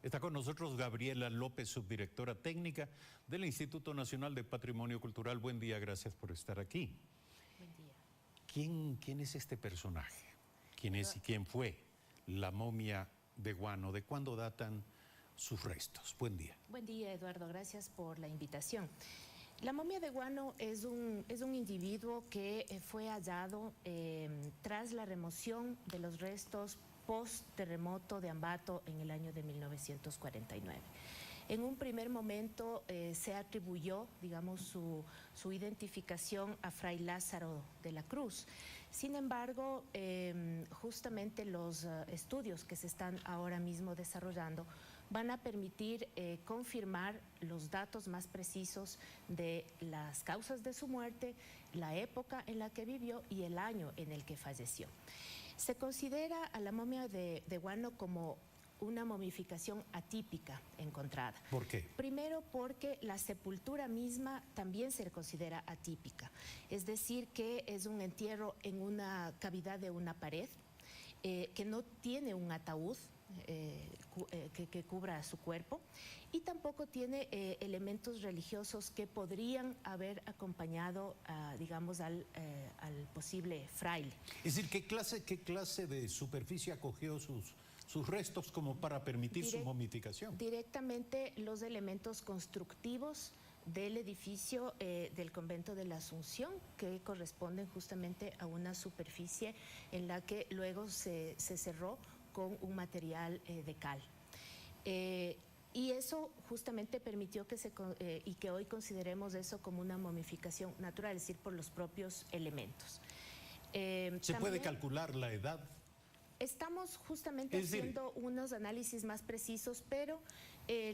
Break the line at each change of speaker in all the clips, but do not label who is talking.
Está con nosotros Gabriela López, subdirectora técnica del Instituto Nacional de Patrimonio Cultural. Buen día, gracias por estar aquí.
Buen día.
¿Quién es este personaje? ¿Quién es y quién fue la momia de Guano? ¿De cuándo datan sus restos? Buen día.
Buen día, Eduardo. Gracias por la invitación. La momia de Guano es un individuo que fue hallado tras la remoción de los restos post-terremoto de Ambato en el año de 1949. En un primer momento se atribuyó, digamos, su identificación a Fray Lázaro de la Cruz. Sin embargo, justamente los estudios que se están ahora mismo desarrollando van a permitir confirmar los datos más precisos de las causas de su muerte, la época en la que vivió y el año en el que falleció. Se considera a la momia de Guano como una momificación atípica encontrada.
¿Por qué?
Primero porque la sepultura misma también se considera atípica, es decir, que es un entierro en una cavidad de una pared, que no tiene un ataúd que cubra su cuerpo y tampoco tiene elementos religiosos que podrían haber acompañado, digamos, al posible fraile.
Es decir, ¿qué clase de superficie acogió sus restos como para permitir su momificación?
Directamente los elementos constructivos del edificio del convento de la Asunción, que corresponden justamente a una superficie en la que luego se cerró con un material de cal. Y eso justamente permitió que y que hoy consideremos eso como una momificación natural, es decir, por los propios elementos.
¿Se puede calcular la edad?
Estamos justamente haciendo unos análisis más precisos, pero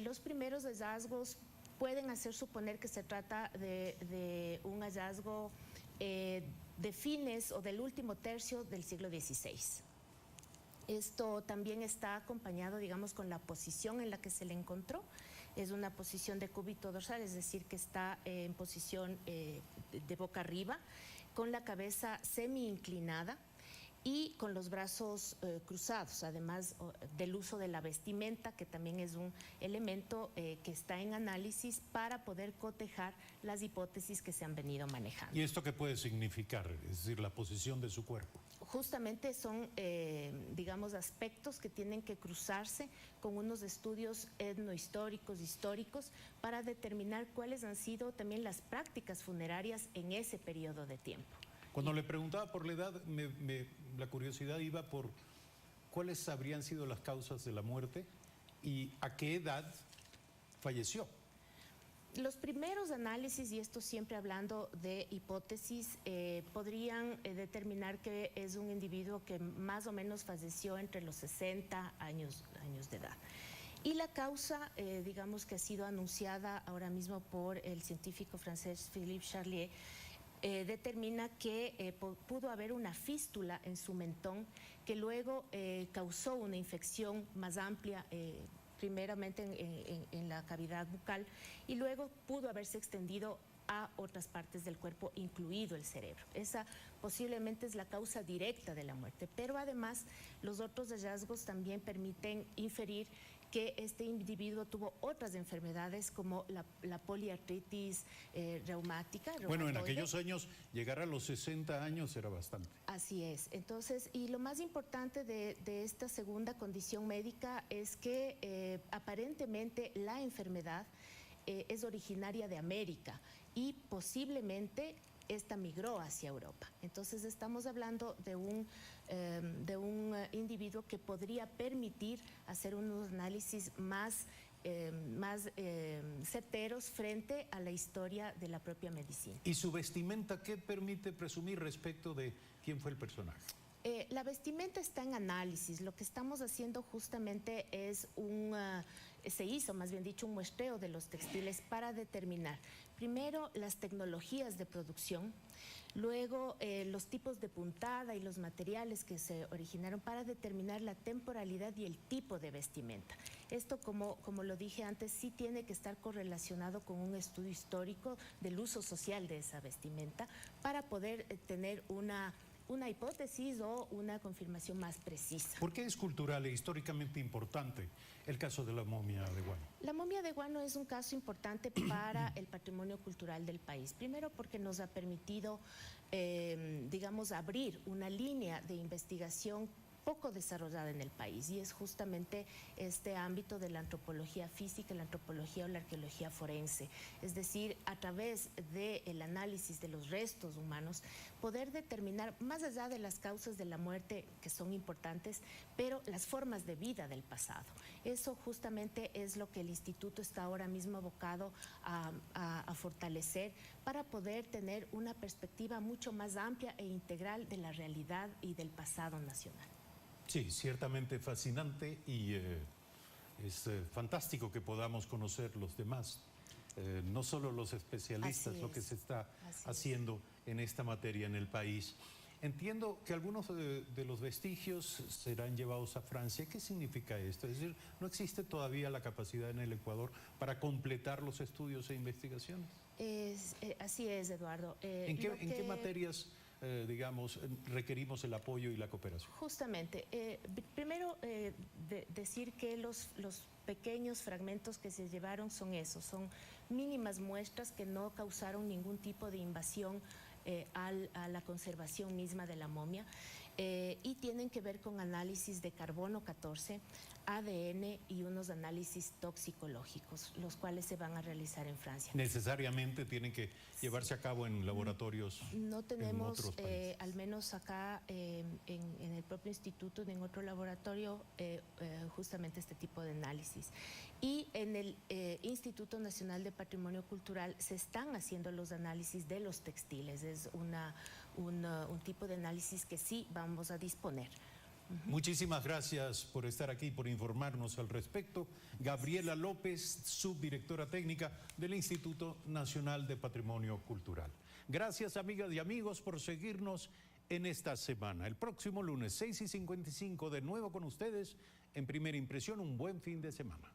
los primeros hallazgos pueden hacer suponer que se trata de un hallazgo de fines o del último tercio del siglo XVI. Esto también está acompañado, digamos, con la posición en la que se le encontró. Es una posición de cúbito dorsal, es decir, que está en posición de boca arriba, con la cabeza semi-inclinada y con los brazos cruzados, además del uso de la vestimenta, que también es un elemento que está en análisis para poder cotejar las hipótesis que se han venido manejando.
¿Y esto qué puede significar? Es decir, la posición de su cuerpo.
Justamente son, digamos, aspectos que tienen que cruzarse con unos estudios etnohistóricos, históricos, para determinar cuáles han sido también las prácticas funerarias en ese periodo de tiempo.
Cuando le preguntaba por la edad, la curiosidad iba por cuáles habrían sido las causas de la muerte y a qué edad falleció.
Los primeros análisis, y esto siempre hablando de hipótesis, podrían determinar que es un individuo que más o menos falleció entre los 60 años de edad. Y la causa, digamos, que ha sido anunciada ahora mismo por el científico francés Philippe Charlier, determina que pudo haber una fístula en su mentón que luego causó una infección más amplia, primeramente en la cavidad bucal, y luego pudo haberse extendido a otras partes del cuerpo, incluido el cerebro. Esa posiblemente es la causa directa de la muerte, pero además los otros hallazgos también permiten inferir que este individuo tuvo otras enfermedades como la poliartritis reumática.
Bueno, en aquellos años llegar a los 60 años era bastante.
Así es. Entonces, y lo más importante de esta segunda condición médica es que aparentemente la enfermedad es originaria de América y posiblemente esta migró hacia Europa. Entonces estamos hablando de un individuo que podría permitir hacer unos análisis más certeros frente a la historia de la propia medicina.
¿Y su vestimenta qué permite presumir respecto de quién fue el personaje?
La vestimenta está en análisis. Lo que estamos haciendo justamente es se hizo, más bien dicho, un muestreo de los textiles para determinar, primero, las tecnologías de producción, luego los tipos de puntada y los materiales que se originaron para determinar la temporalidad y el tipo de vestimenta. Esto, como lo dije antes, sí tiene que estar correlacionado con un estudio histórico del uso social de esa vestimenta para poder tener una una hipótesis o una confirmación más precisa.
¿Por qué es cultural e históricamente importante el caso de la momia de Guano?
La momia de Guano es un caso importante para el patrimonio cultural del país. Primero porque nos ha permitido, digamos, abrir una línea de investigación poco desarrollada en el país, y es justamente este ámbito de la antropología física, la antropología o la arqueología forense. Es decir, a través del análisis de los restos humanos, poder determinar, más allá de las causas de la muerte, que son importantes, pero las formas de vida del pasado. Eso justamente es lo que el Instituto está ahora mismo abocado a fortalecer para poder tener una perspectiva mucho más amplia e integral de la realidad y del pasado nacional.
Sí, ciertamente fascinante, y es fantástico que podamos conocer los demás, no solo los especialistas, lo que se está haciendo en esta materia en el país. Entiendo que algunos de los vestigios serán llevados a Francia. ¿Qué significa esto? Es decir, ¿no existe todavía la capacidad en el Ecuador para completar los estudios e investigaciones?
Así es, Eduardo.
¿En qué materias, digamos, requerimos el apoyo y la cooperación?
Justamente, primero decir que los pequeños fragmentos que se llevaron son esos, son mínimas muestras que no causaron ningún tipo de invasión a la conservación misma de la momia, y tienen que ver con análisis de carbono 14, ADN y unos análisis toxicológicos, los cuales se van a realizar en Francia.
¿Necesariamente tienen que llevarse a cabo en laboratorios?
No tenemos,
en otros países?
al menos acá en el propio instituto, en otro laboratorio, justamente este tipo de análisis. Y en el Instituto Nacional de Patrimonio Cultural se están haciendo los análisis de los textiles. Es un tipo de análisis que sí vamos a disponer.
Muchísimas gracias por estar aquí, por informarnos al respecto. Gabriela López, subdirectora técnica del Instituto Nacional de Patrimonio Cultural. Gracias, amigas y amigos, por seguirnos en esta semana. El próximo lunes, 6:55, de nuevo con ustedes en Primera Impresión. Un buen fin de semana.